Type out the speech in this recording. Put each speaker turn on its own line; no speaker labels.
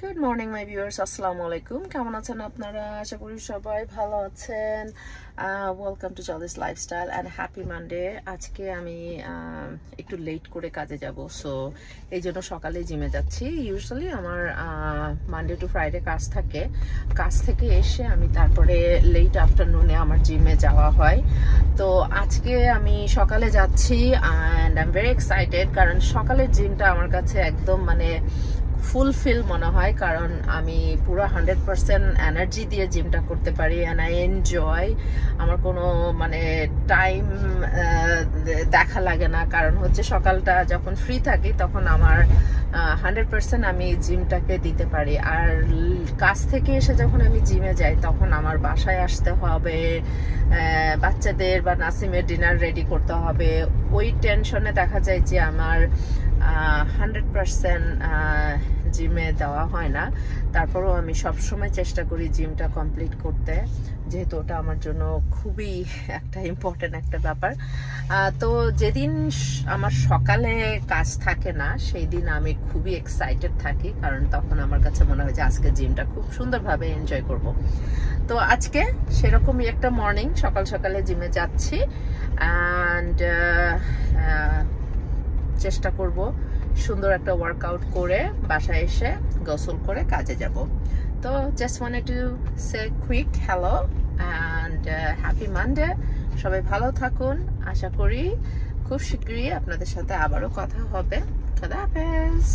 Good morning, my viewers. Assalamu alaikum. কেমন আছেন আপনারা? আশা করি সবাই ভালো আছেন। Welcome to জলিস lifestyle and happy Monday. আজকে আমি একটু লেট করে কাজে যাব, সো এই জন্য সকালে জিমে যাচ্ছি। ইউজুয়ালি আমার মানডে টু ফ্রাইডে কাজ থাকে। কাজ থেকে এসে আমি তারপরে লেট আফটারনুনে আমার জিমে যাওয়া হয়। তো আজকে আমি সকালে যাচ্ছি and I am very excited, কারণ সকালের জিমটা আমার কাছে একদম ফুলফিল মনে হয়, কারণ আমি পুরো 100% এনার্জি দিয়ে জিমটা করতে পারি অ্যান্ড আই এনজয়। আমার কোনো টাইম দেখা লাগে না, কারণ হচ্ছে সকালটা যখন ফ্রি থাকি তখন আমার 100% আমি জিমটাকে দিতে পারি। আর কাজ থেকে এসে যখন আমি জিমে যাই তখন আমার বাসায় আসতে হবে, বাচ্চাদের বা নাসিমের ডিনার রেডি করতে হবে। ওই টেনশনে দেখা যায় যে আমার 100% জিমে দেওয়া হয় না। তারপরেও আমি সবসময় চেষ্টা করি জিমটা কমপ্লিট করতে, যেহেতু ওটা আমার জন্য খুবই একটা ইম্পর্টেন্ট একটা ব্যাপার। তো যেদিন আমার সকালে কাজ থাকে না সেই দিন আমি খুবই এক্সাইটেড থাকি, কারণ তখন আমার কাছে মনে হয় যে আজকে জিমটা খুব সুন্দরভাবে এনজয় করব। তো আজকে সেরকমই একটা মর্নিং, সকাল সকালে জিমে যাচ্ছি অ্যান্ড চেষ্টা করব সুন্দর একটা ওয়ার্কআউট করে বাসায় এসে গোসল করে কাজে যাব। তো just wanted to say quick hello and happy Monday. সবাই ভালো থাকুন। আশা করি খুব শীঘ্রই আপনাদের সাথে আবারও কথা হবে। খোদা হাফেজ।